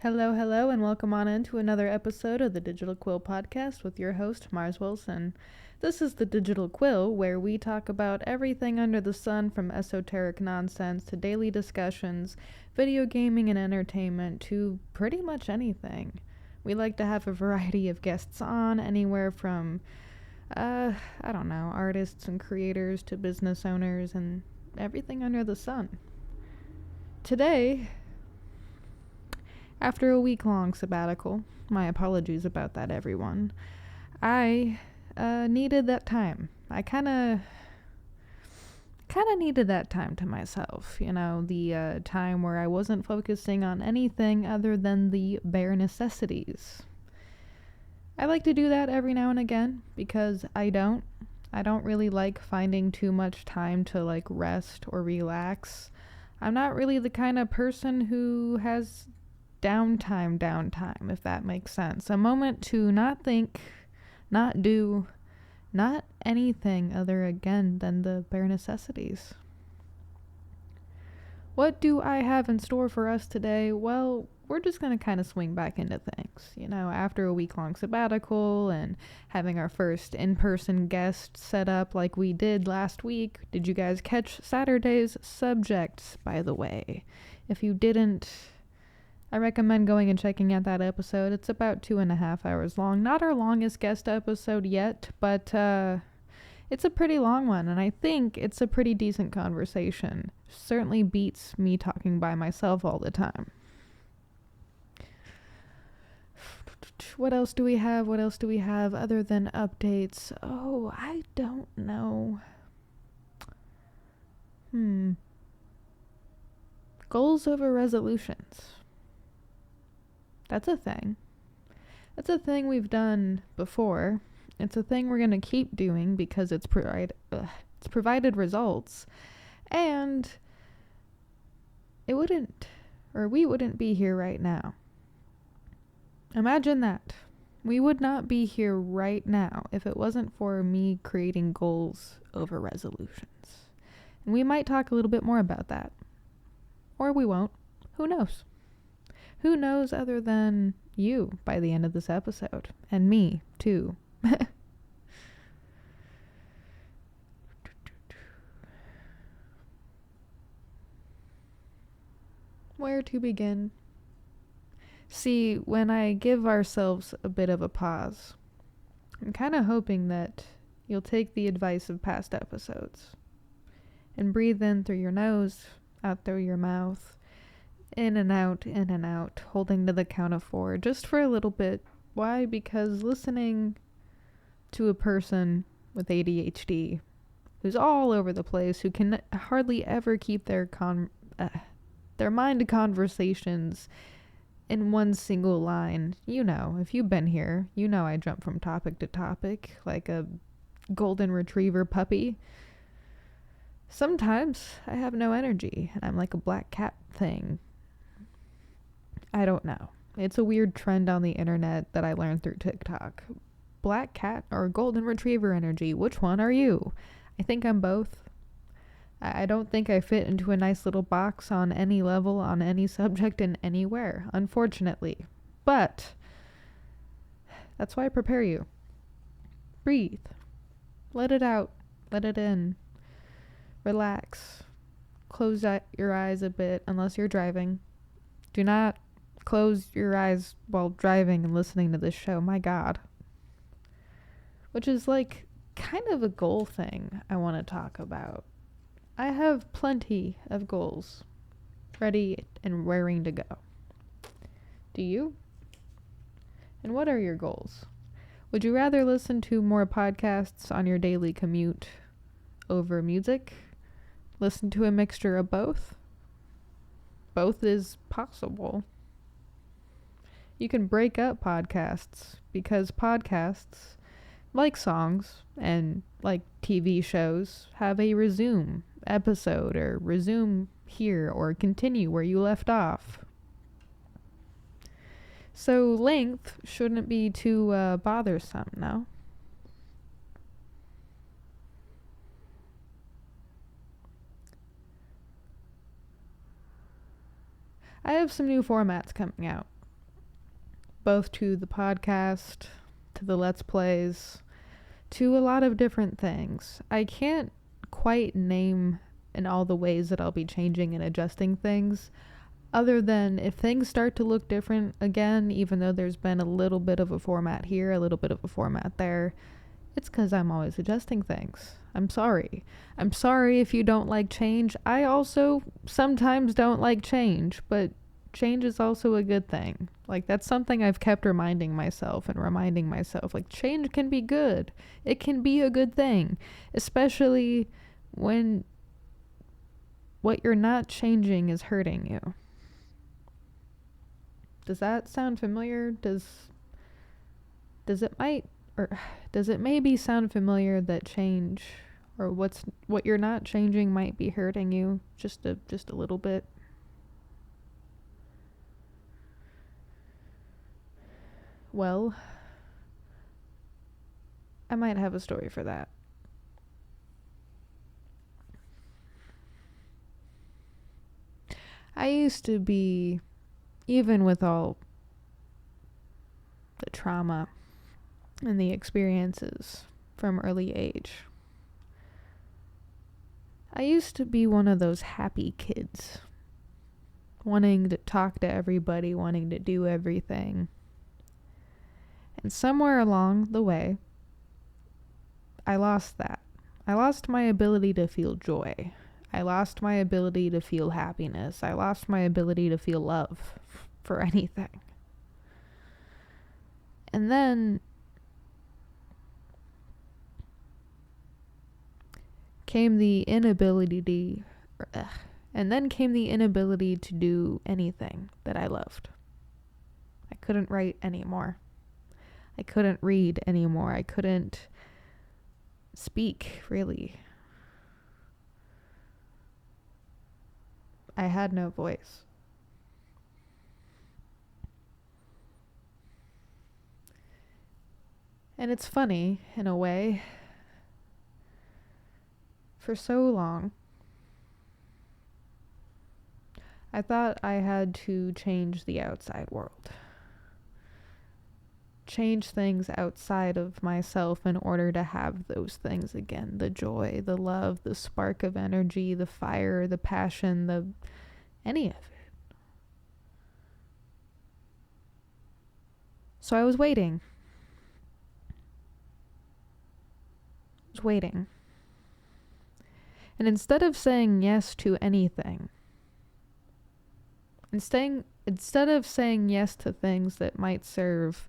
Hello, hello, and welcome on into another episode of the Digital Quill Podcast with your host, Mars Wilson. This is the Digital Quill, where we talk about everything under the sun from esoteric nonsense to daily discussions, video gaming and entertainment to pretty much anything. We like to have a variety of guests on, anywhere from, artists and creators to business owners and everything under the sun. Today, after a week-long sabbatical, my apologies about that, everyone, I needed that time. I kind of needed that time to myself, the time where I wasn't focusing on anything other than the bare necessities. I like to do that every now and again because I don't really like finding too much time to rest or relax. I'm not really the kind of person who has downtime, if that makes sense. A moment to not think, not do, not anything other again than the bare necessities. What do I have in store for us today? Well, we're just going to kind of swing back into things. After a week-long sabbatical and having our first in-person guest set up like we did last week. Did you guys catch Saturday's subjects, by the way? If you didn't, I recommend going and checking out that episode. It's about 2.5 hours long. Not our longest guest episode yet, but it's a pretty long one, and I think it's a pretty decent conversation. Certainly beats me talking by myself all the time. What else do we have other than updates? Oh, I don't know. Goals over resolutions. That's a thing. That's a thing we've done before. It's a thing we're going to keep doing because it's provided results. And we wouldn't be here right now. Imagine that. We would not be here right now if it wasn't for me creating goals over resolutions. And we might talk a little bit more about that. Or we won't. Who knows? Who knows other than you by the end of this episode? And me, too. Where to begin? See, when I give ourselves a bit of a pause, I'm kind of hoping that you'll take the advice of past episodes and breathe in through your nose, out through your mouth, in and out, holding to the count of 4, just for a little bit. Why? Because listening to a person with ADHD, who's all over the place, who can hardly ever keep their mind conversations in one single line. If you've been here, I jump from topic to topic like a golden retriever puppy. Sometimes I have no energy, and I'm like a black cat thing. I don't know. It's a weird trend on the internet that I learned through TikTok. Black cat or golden retriever energy, which one are you? I think I'm both. I don't think I fit into a nice little box on any level, on any subject, and anywhere, unfortunately. But that's why I prepare you. Breathe. Let it out. Let it in. Relax. Close your eyes a bit, unless you're driving. Do not close your eyes while driving and listening to this show. My God. Which is kind of a goal thing I want to talk about. I have plenty of goals ready and raring to go. Do you? And what are your goals? Would you rather listen to more podcasts on your daily commute over music? Listen to a mixture of both? Both is possible. You can break up podcasts because podcasts, like songs and like TV shows, have a resume episode or resume here or continue where you left off. So length shouldn't be too bothersome, no? I have some new formats coming out. both to the podcast, to the Let's Plays, to a lot of different things. I can't quite name in all the ways that I'll be changing and adjusting things, other than if things start to look different again, even though there's been a little bit of a format here, a little bit of a format there, it's because I'm always adjusting things. I'm sorry. I'm sorry if you don't like change. I also sometimes don't like change, but change is also a good thing. Like, that's something I've kept reminding myself. Like, change can be good. It can be a good thing, especially when what you're not changing is hurting you. Does that sound familiar? Does it maybe sound familiar that change, or what you're not changing, might be hurting you just a little bit? Well, I might have a story for that. I used to be, even with all the trauma and the experiences from early age, I used to be one of those happy kids, wanting to talk to everybody, wanting to do everything. And somewhere along the way, I lost that. I lost my ability to feel joy. I lost my ability to feel happiness. I lost my ability to feel love for anything. And then came the inability to do anything that I loved. I couldn't write anymore. I couldn't read anymore. I couldn't speak, really. I had no voice. And it's funny, in a way. For so long, I thought I had to change the outside world. Change things outside of myself in order to have those things again. The joy, the love, the spark of energy, the fire, the passion, any of it. So I was waiting. And instead of saying yes to anything, instead of saying yes to things that might serve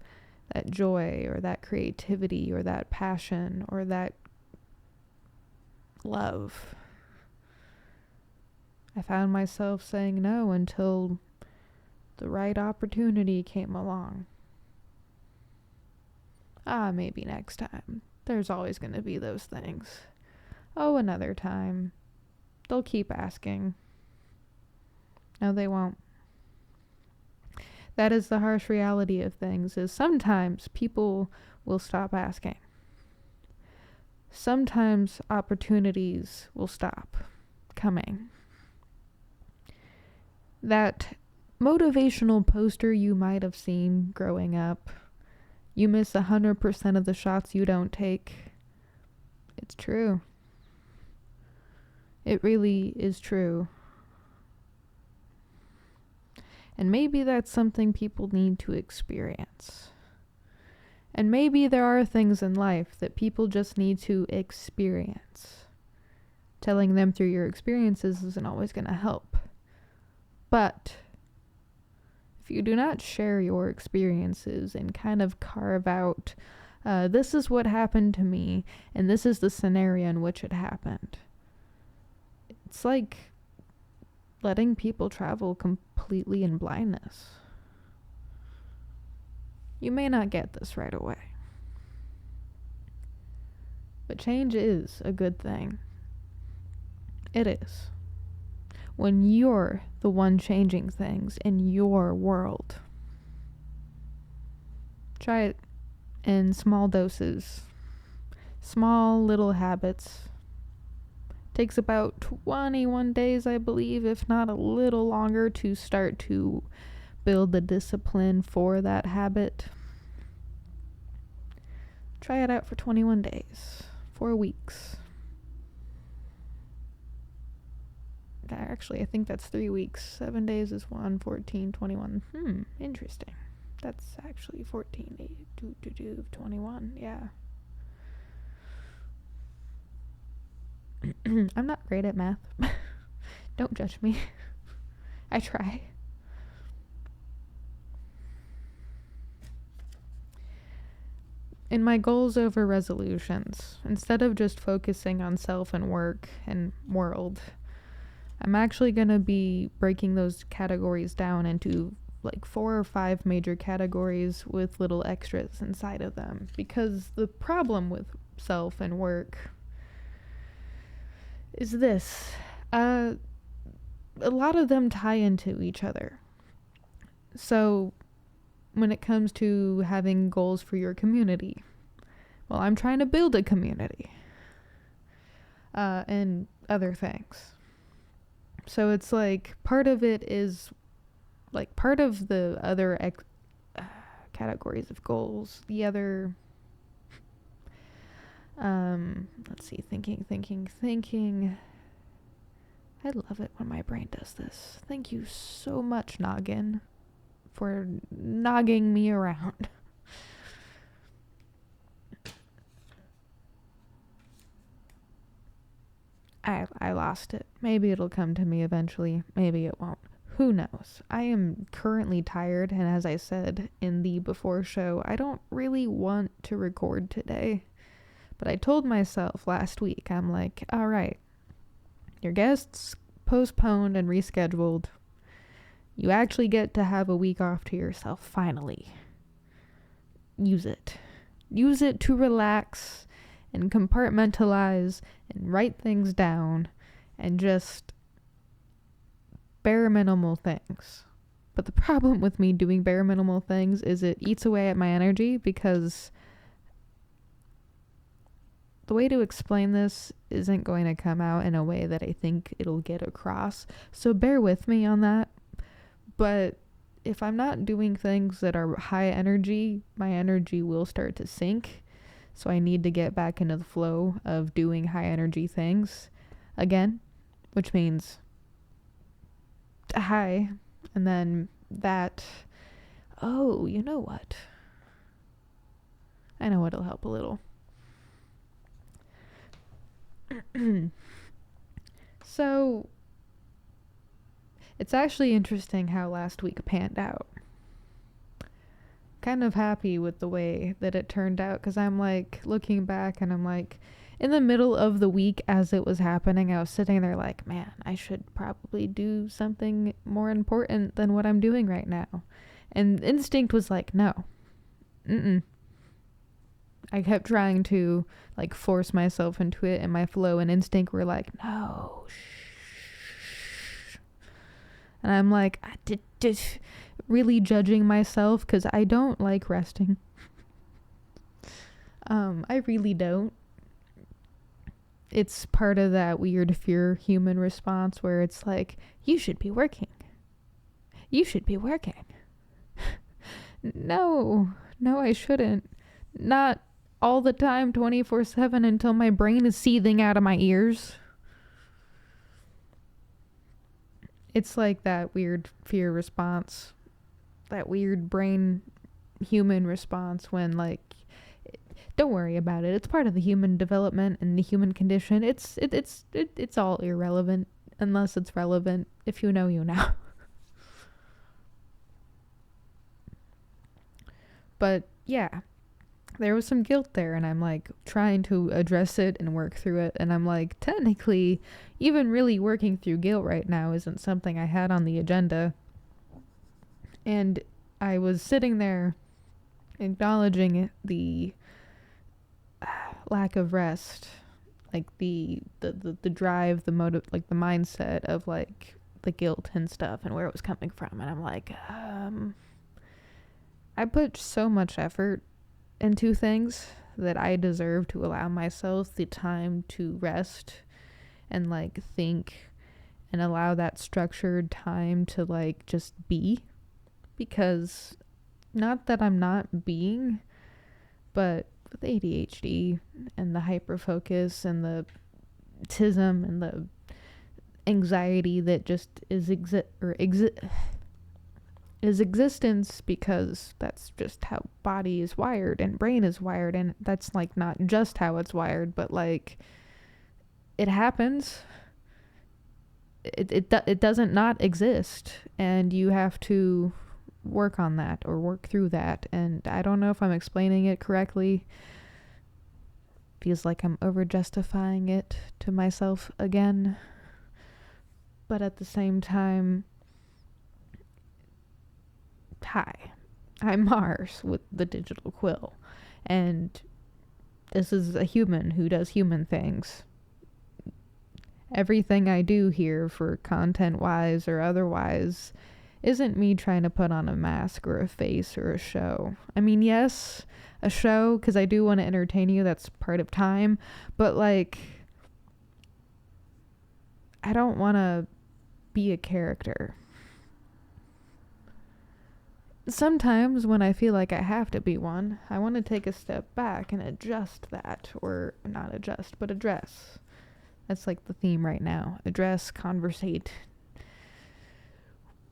that joy or that creativity or that passion or that love, I found myself saying no until the right opportunity came along. Maybe next time. There's always going to be those things. Oh, another time. They'll keep asking. No, they won't. That is the harsh reality of things, is sometimes people will stop asking. Sometimes opportunities will stop coming. That motivational poster you might have seen growing up, you miss 100% of the shots you don't take. It's true. It really is true. And maybe that's something people need to experience. And maybe there are things in life that people just need to experience. Telling them through your experiences isn't always going to help. But if you do not share your experiences and kind of carve out, this is what happened to me, and this is the scenario in which it happened. It's like letting people travel completely in blindness. You may not get this right away, but change is a good thing. It is. When you're the one changing things in your world. Try it in small doses, small little habits. Takes about 21 days, I believe, if not a little longer, to start to build the discipline for that habit, try it out for 21 days, 4 weeks. Actually, I think that's 3 weeks. 7 days is 1, 14, 21. Interesting. That's actually 14, 8, 21, yeah. I'm not great at math. Don't judge me. I try. In my goals over resolutions, instead of just focusing on self and work and world, I'm actually going to be breaking those categories down into like 4 or 5 major categories with little extras inside of them. Because the problem with self and work is this. A lot of them tie into each other. So when it comes to having goals for your community, well, I'm trying to build a community and other things. So it's like part of it is like part of the other categories of goals. The other, let's see, thinking. I love it when my brain does this. Thank you so much, Noggin, for nogging me around. I lost it. Maybe it'll come to me eventually. Maybe it won't. Who knows? I am currently tired, and as I said in the before show, I don't really want to record today. But I told myself last week, I'm like, all right, your guests postponed and rescheduled. You actually get to have a week off to yourself, finally. Use it. Use it to relax and compartmentalize and write things down and just bare minimal things. But the problem with me doing bare minimal things is it eats away at my energy, because the way to explain this isn't going to come out in a way that I think it'll get across. So bear with me on that. But if I'm not doing things that are high energy, my energy will start to sink. So I need to get back into the flow of doing high energy things again, which means high, and then that, oh, you know what? I know what'll help a little. So, it's actually interesting how last week panned out. Kind of happy with the way that it turned out, because I'm like looking back and I'm like, in the middle of the week as it was happening, I was sitting there like, man, I should probably do something more important than what I'm doing right now. And instinct was like, no. I kept trying to like force myself into it, and my flow and instinct were like, no, shh. And I'm like, I did really judging myself, because I don't like resting. I really don't. It's part of that weird fear human response where it's like, you should be working. You should be working. No, I shouldn't. Not all the time, 24/7, until my brain is seething out of my ears. It's like that weird fear response, that weird brain human response when like, don't worry about it. It's part of the human development and the human condition. It's all irrelevant unless it's relevant. If you know, you know. But yeah, there was some guilt there, and I'm like trying to address it and work through it. And I'm like, technically, even really working through guilt right now isn't something I had on the agenda. And I was sitting there acknowledging the lack of rest, like the drive, the motive, like the mindset of like the guilt and stuff and where it was coming from. And I'm like, I put so much effort into things that I deserve to allow myself the time to rest and like think and allow that structured time to like just be, because not that I'm not being, but with ADHD and the hyperfocus and the autism and the anxiety that just is existence, because that's just how body is wired and brain is wired, and that's like not just how it's wired, but like it happens. It doesn't not exist, and you have to work on that or work through that. And I don't know if I'm explaining it correctly. Feels like I'm over justifying it to myself again, but at the same time, hi, I'm Mars with the Digital Quill, and this is a human who does human things. Everything I do here, for content-wise or otherwise, isn't me trying to put on a mask or a face or a show. I mean, yes, a show, because I do want to entertain you, that's part of time, but like, I don't want to be a character. Sometimes when I feel like I have to be one, I want to take a step back and adjust that, or not adjust, but address. That's like the theme right now. Address, conversate,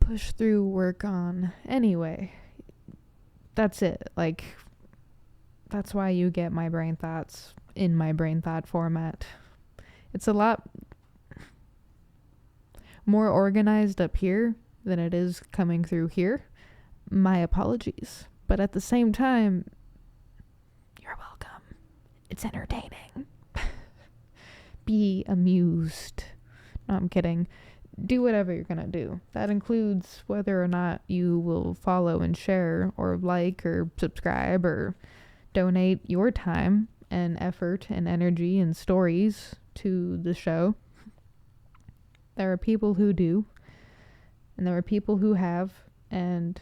push through, work on. Anyway, that's it. Like, that's why you get my brain thoughts in my brain thought format. It's a lot more organized up here than it is coming through here. My apologies. But at the same time, you're welcome. It's entertaining. Be amused. No, I'm kidding. Do whatever you're gonna do. That includes whether or not you will follow and share or like or subscribe or donate your time and effort and energy and stories to the show. There are people who do, and there are people who have, and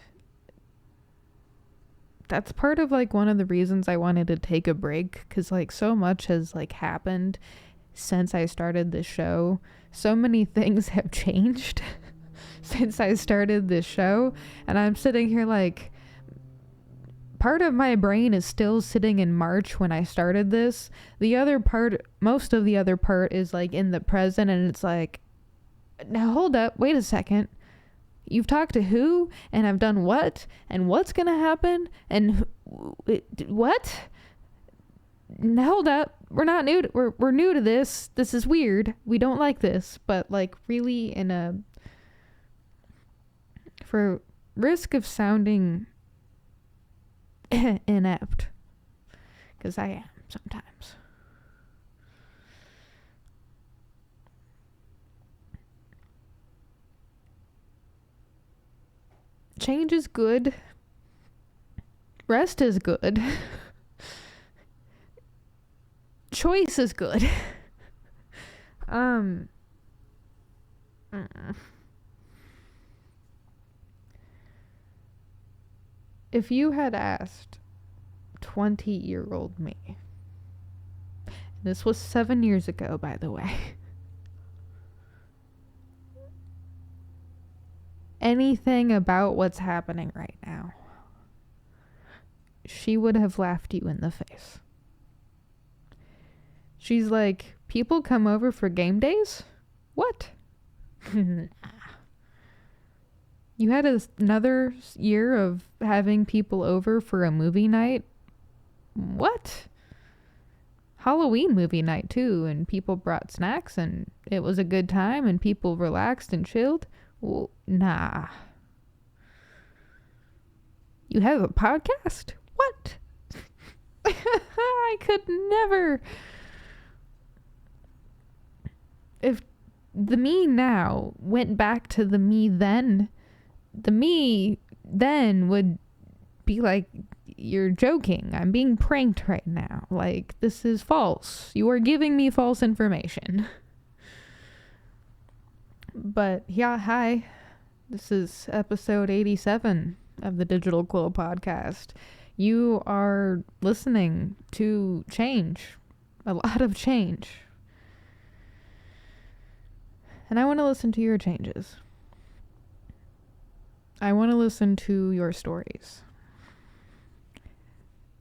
that's part of like one of the reasons I wanted to take a break, because like so much has like happened since I started this show. So many things have changed since I started this show, and I'm sitting here like, part of my brain is still sitting in March when I started this. The other part, most of the other part, is like in the present, and it's like, now hold up, wait a second. You've talked to who, and I've done what, and what's gonna happen, and what? Now hold up, we're not new to, we're new to this. This is weird. We don't like this, but like really for risk of sounding inept, because I am sometimes. Change is good. Rest is good. Choice is good. If you had asked 20-year-old me, this was 7 years ago, by the way, anything about what's happening right now, she would have laughed you in the face. She's like, people come over for game days? What? You had another year of having people over for a movie night? What? Halloween movie night too, and people brought snacks and it was a good time and people relaxed and chilled? Well, nah. You have a podcast? What? I could never. If the me now went back to the me then would be like, you're joking. I'm being pranked right now. Like, this is false. You are giving me false information. But yeah, hi. This is episode 87 of the Digital Quill Podcast. You are listening to change. A lot of change. And I want to listen to your changes. I want to listen to your stories.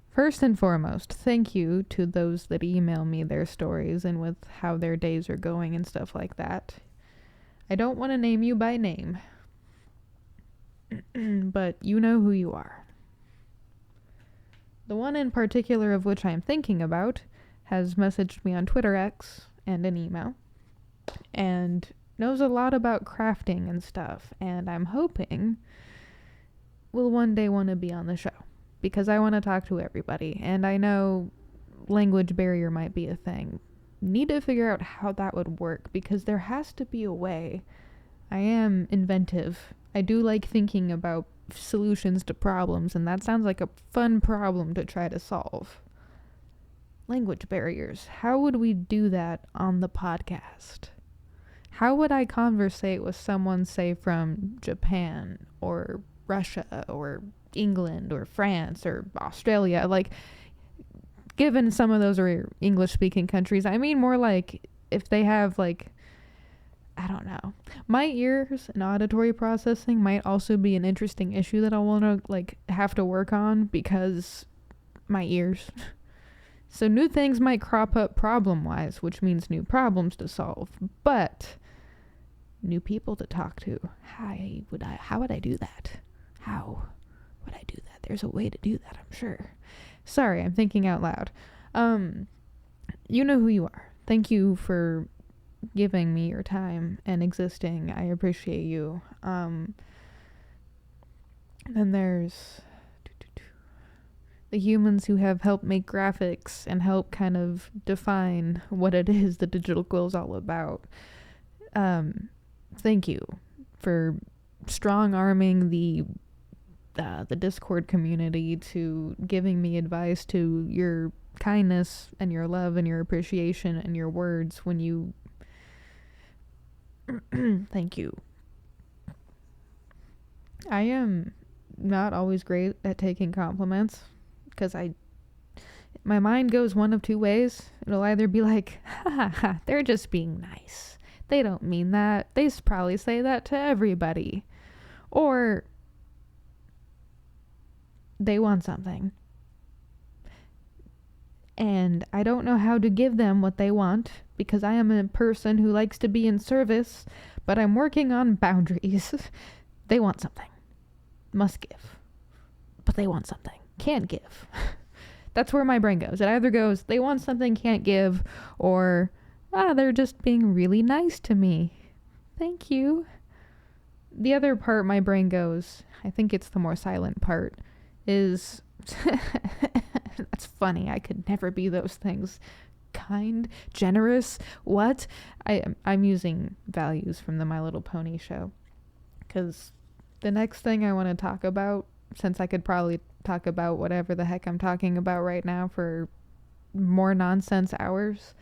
First and foremost, thank you to those that email me their stories and with how their days are going and stuff like that. I don't want to name you by name, but you know who you are. The one in particular of which I'm thinking about has messaged me on Twitter X and an email, and knows a lot about crafting and stuff, and I'm hoping will one day want to be on the show, because I want to talk to everybody, and I know language barrier might be a thing. Need to figure out how that would work, because there has to be a way. I am inventive. I do like thinking about solutions to problems, and that sounds like a fun problem to try to solve. Language barriers. How would we do that on the podcast? How would I conversate with someone, say, from Japan or Russia or England or France or Australia? Like, given some of those are English-speaking countries, I mean more like if they have, like, I don't know. My ears and auditory processing might also be an interesting issue that I'll want to, like, have to work on, because my ears. So new things might crop up problem-wise, which means new problems to solve, but new people to talk to. How would I do that? How would I do that? There's a way to do that, I'm sure. Sorry, I'm thinking out loud. You know who you are. Thank you for giving me your time and existing. I appreciate you. Then there's the humans who have helped make graphics and help kind of define what it is the Digital Quill's all about. Thank you for strong-arming the Discord community to giving me advice, to your kindness and your love and your appreciation and your words when you thank you. I am not always great at taking compliments, because my mind goes one of two ways. It'll either be like, ha ha ha, they're just being nice. They don't mean that. They probably say that to everybody. Or they want something, and I don't know how to give them what they want, because I am a person who likes to be in service, but I'm working on boundaries. They want something. Must give. But they want something. Can't give. That's where my brain goes. It either goes, they want something, can't give, or, they're just being really nice to me. Thank you. The other part my brain goes, I think it's the more silent part, is that's funny. I could never be those things. Kind, generous, what? I'm using values from the My Little Pony show, because the next thing I want to talk about, since I could probably talk about whatever the heck I'm talking about right now for more nonsense hours,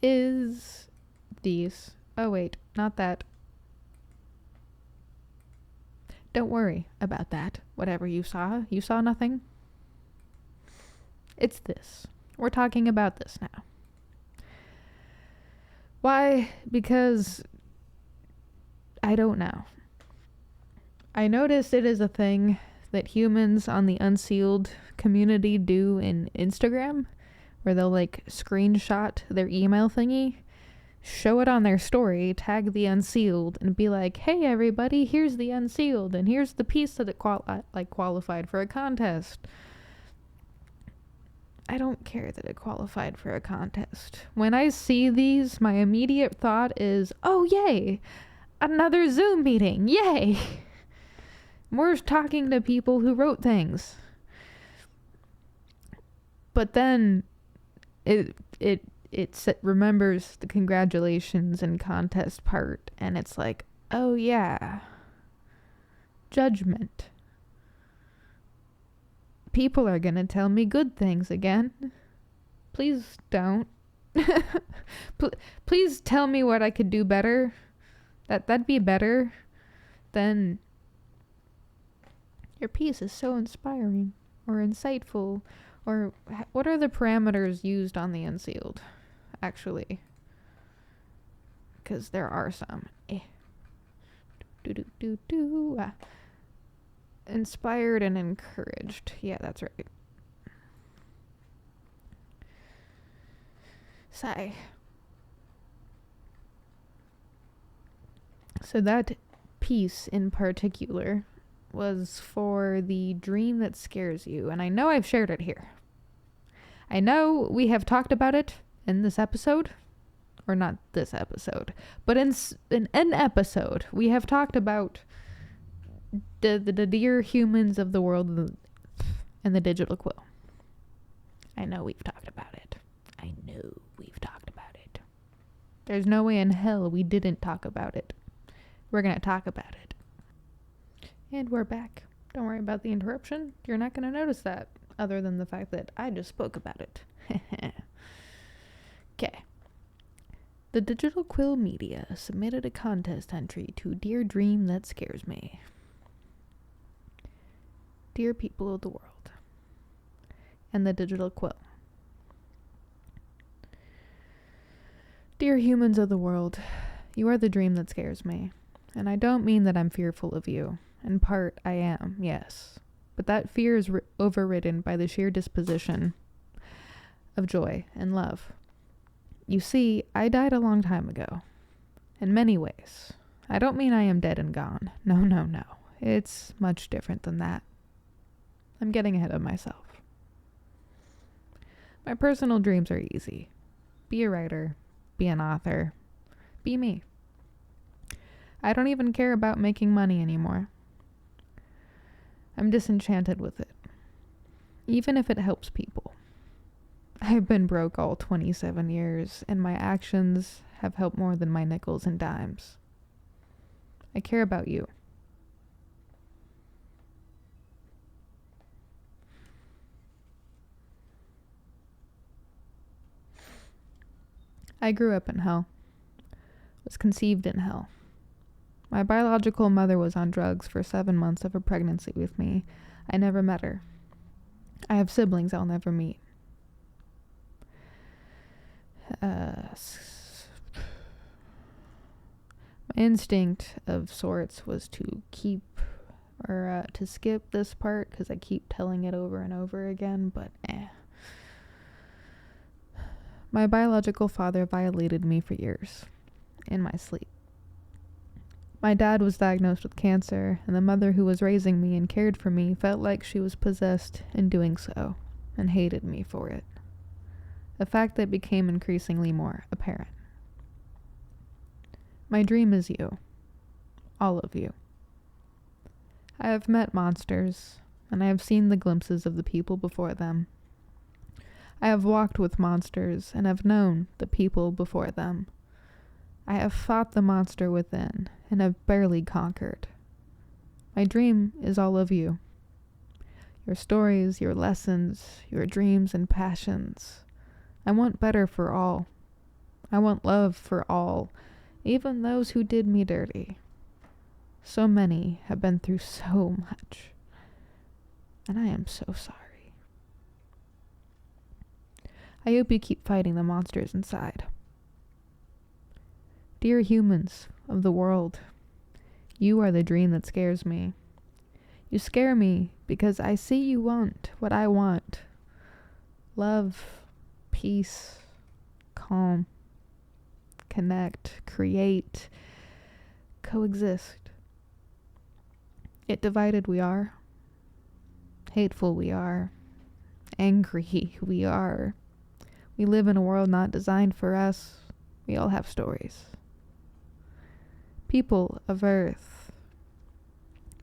is these. Oh wait, not that. Don't worry about that. Whatever you saw nothing. It's this. We're talking about this now. Why? Because I don't know. I noticed it is a thing that humans on the Unsealed community do in Instagram, where they'll like screenshot their email thingy, show it on their story, tag the Unsealed, and be like, hey everybody, here's the Unsealed, and here's the piece that it qualified for a contest. I don't care that it qualified for a contest. When I see these, my immediate thought is, oh yay, another Zoom meeting, yay! More talking to people who wrote things. But then it remembers the congratulations and contest part, and it's like, oh yeah, judgment. People are gonna tell me good things again. Please don't. Please tell me what I could do better. That'd be better than your piece is so inspiring or insightful. Or what are the parameters used on the Unsealed, actually? Because there are some. Inspired and encouraged. Yeah, that's right. Sigh. So that piece in particular was for the dream that scares you. And I know I've shared it here. I know we have talked about it in this episode. Or not this episode. But in an episode, we have talked about the dear humans of the world and the Digital Quill. I know we've talked about it. There's no way in hell we didn't talk about it. We're going to talk about it. And we're back. Don't worry about the interruption. You're not going to notice that, other than the fact that I just spoke about it. Okay. The Digital Quill Media submitted a contest entry to Dear Dream That Scares Me. Dear people of the world, and the Digital Quill. Dear humans of the world, you are the dream that scares me. And I don't mean that I'm fearful of you. In part, I am, yes. But that fear is overridden by the sheer disposition of joy and love. You see, I died a long time ago. In many ways. I don't mean I am dead and gone. No. It's much different than that. I'm getting ahead of myself. My personal dreams are easy. Be a writer. Be an author. Be me. I don't even care about making money anymore. I'm disenchanted with it. Even if it helps people. I've been broke all 27 years, and my actions have helped more than my nickels and dimes. I care about you. I grew up in hell. Was conceived in hell. My biological mother was on drugs for 7 months of a pregnancy with me. I never met her. I have siblings I'll never meet. My instinct of sorts was to to skip this part because I keep telling it over and over again, but My biological father violated me for years, in my sleep. My dad was diagnosed with cancer, and the mother who was raising me and cared for me felt like she was possessed in doing so, and hated me for it. A fact that became increasingly more apparent. My dream is you. All of you. I have met monsters, and I have seen the glimpses of the people before them. I have walked with monsters, and have known the people before them. I have fought the monster within, and have barely conquered. My dream is all of you. Your stories, your lessons, your dreams and passions. I want better for all. I want love for all, even those who did me dirty. So many have been through so much, and I am so sorry. I hope you keep fighting the monsters inside. Dear humans of the world, you are the dream that scares me. You scare me because I see you want what I want. Love, peace, calm, connect, create, coexist. Yet divided we are. Hateful we are. Angry we are. We live in a world not designed for us. We all have stories. People of Earth,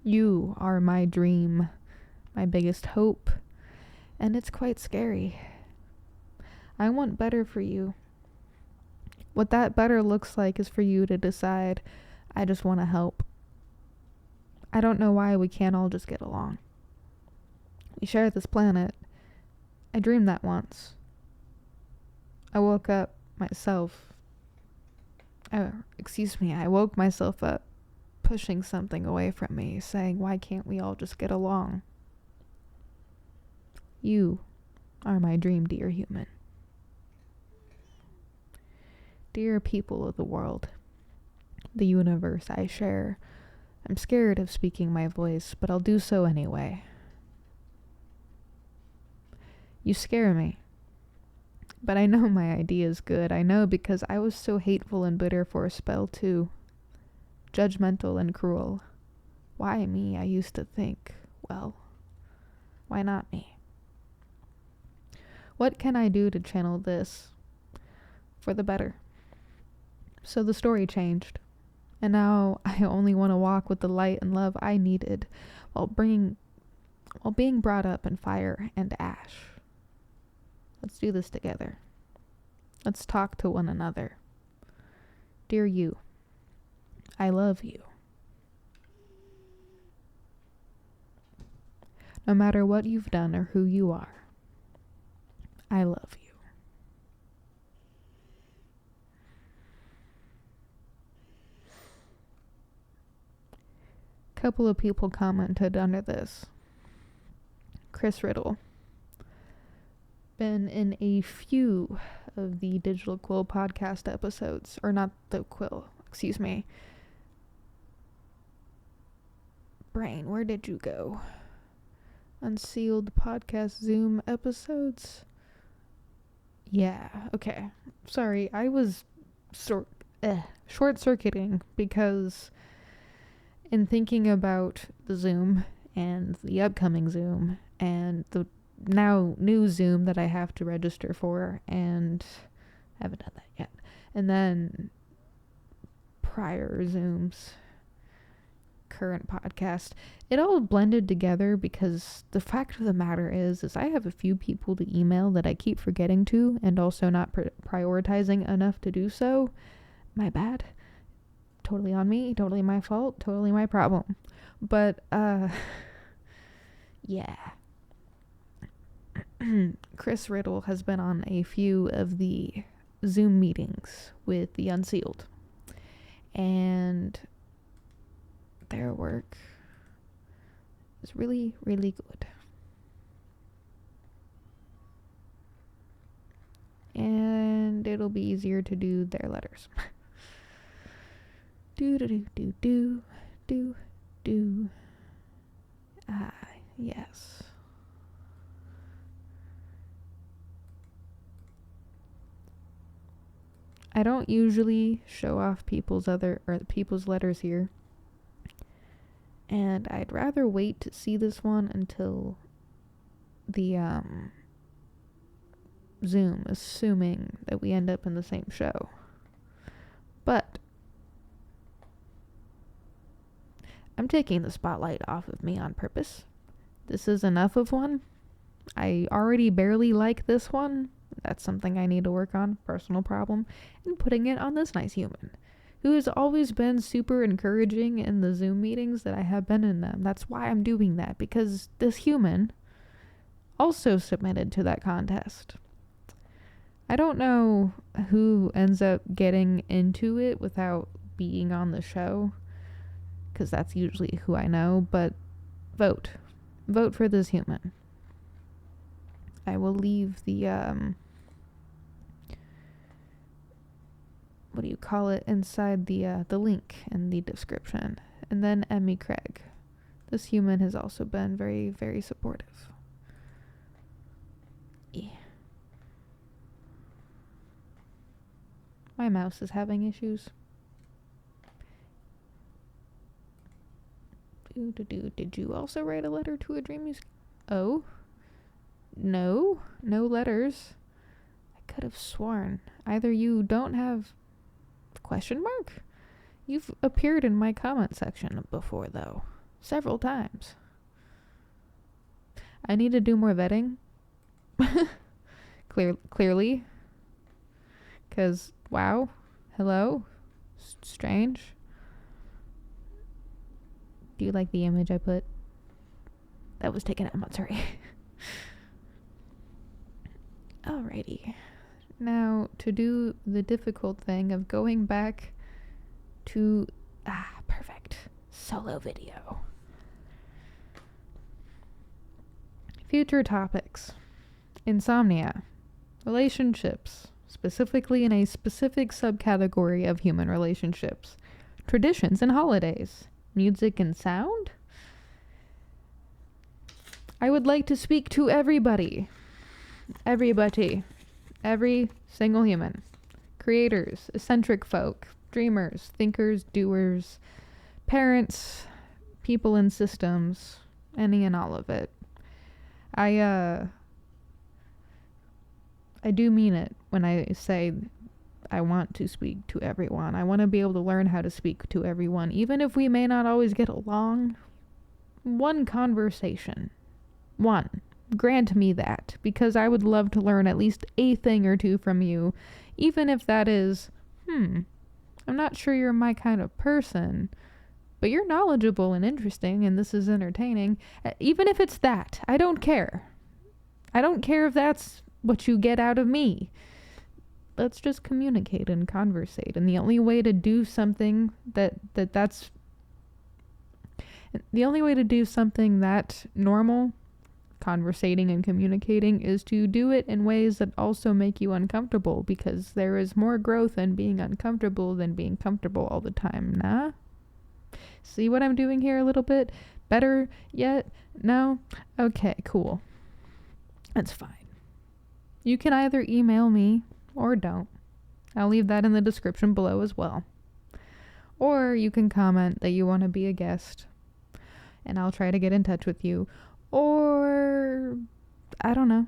you are my dream, my biggest hope, and it's quite scary. I want better for you. What that better looks like is for you to decide, I just want to help. I don't know why we can't all just get along. We share this planet. I dreamed that once. I woke up myself. I woke myself up pushing something away from me, saying, why can't we all just get along? You are my dream, dear human. Dear people of the world, the universe I share, I'm scared of speaking my voice, but I'll do so anyway. You scare me. But I know my idea is good. I know because I was so hateful and bitter for a spell too. Judgmental and cruel. Why me, I used to think. Well, why not me? What can I do to channel this for the better? So the story changed. And now I only want to walk with the light and love I needed while being brought up in fire and ash. Let's do this together. Let's talk to one another. Dear you, I love you. No matter what you've done or who you are, I love you. Couple of people commented under this. Chris Riddle. Been in a few of the Digital Quill Podcast episodes. Or not the Quill, excuse me. Brain, where did you go? Unsealed podcast Zoom episodes? Yeah, okay. Sorry, I was short-circuiting because in thinking about the Zoom and the upcoming Zoom and the now new Zoom that I have to register for, and I haven't done that yet, and then prior Zooms, current podcast, it all blended together because the fact of the matter is I have a few people to email that I keep forgetting to and also not prioritizing enough to do so. My bad. Totally on me, totally my fault, totally my problem. But, yeah. Chris Riddle has been on a few of the Zoom meetings with the Unsealed. And their work is really, really good. And it'll be easier to do their letters. Do. Yes. I don't usually show off people's letters here. And I'd rather wait to see this one until the Zoom, assuming that we end up in the same show. But I'm taking the spotlight off of me on purpose. This is enough of one. I already barely like this one. That's something I need to work on, personal problem, and putting it on this nice human who has always been super encouraging in the Zoom meetings that I have been in them. That's why I'm doing that, because this human also submitted to that contest. I don't know who ends up getting into it without being on the show, because that's usually who I know, but vote for this human. I will leave the inside the link in the description. And then Emmy Craig. This human has also been very, very supportive. Yeah. My mouse is having issues. Did you also write a letter to a dream you... Oh? No letters. I could have sworn. Either you don't have... ? You've appeared in my comment section before, though. Several times. I need to do more vetting. Clearly. Because, wow. Hello? Strange. Do you like the image I put? That was taken out. I'm sorry. Alrighty. Now, to do the difficult thing of going back to... perfect. Solo video. Future topics. Insomnia. Relationships. Specifically in a specific subcategory of human relationships. Traditions and holidays. music and sound. I would like to speak to everybody. Everybody. Every single human. Creators, eccentric folk, dreamers, thinkers, doers, parents, people in systems, any and all of it. I do mean it when I say I want to speak to everyone. I want to be able to learn how to speak to everyone, even if we may not always get along. One conversation. One. Grant me that, because I would love to learn at least a thing or two from you, even if that is, I'm not sure you're my kind of person, but you're knowledgeable and interesting, and this is entertaining. Even if it's that, I don't care. I don't care if that's what you get out of me. Let's just communicate and conversate. And the only way to do something that's normal, conversating and communicating, is to do it in ways that also make you uncomfortable, because there is more growth in being uncomfortable than being comfortable all the time. Nah? See what I'm doing here a little bit? Better yet? No? Okay, cool. That's fine. You can either email me or don't. I'll leave that in the description below as well. Or you can comment that you want to be a guest, and I'll try to get in touch with you. Or, I don't know,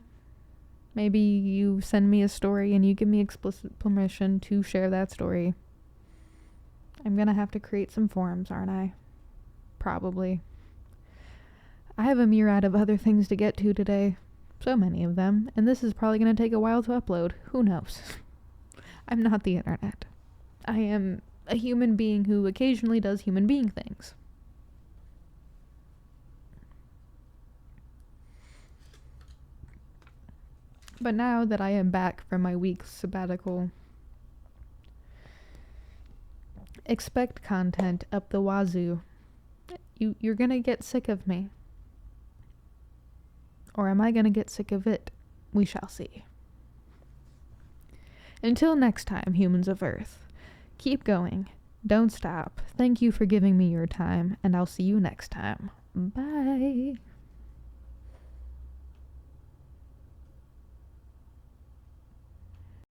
maybe you send me a story and you give me explicit permission to share that story. I'm gonna have to create some forums, aren't I? Probably. I have a myriad of other things to get to today. So many of them. And this is probably gonna take a while to upload. Who knows? I'm not the internet. I am a human being who occasionally does human being things. But now that I am back from my week's sabbatical, expect content up the wazoo. You're gonna get sick of me. Or am I gonna get sick of it? We shall see. Until next time, humans of Earth, keep going. Don't stop. Thank you for giving me your time, and I'll see you next time. Bye.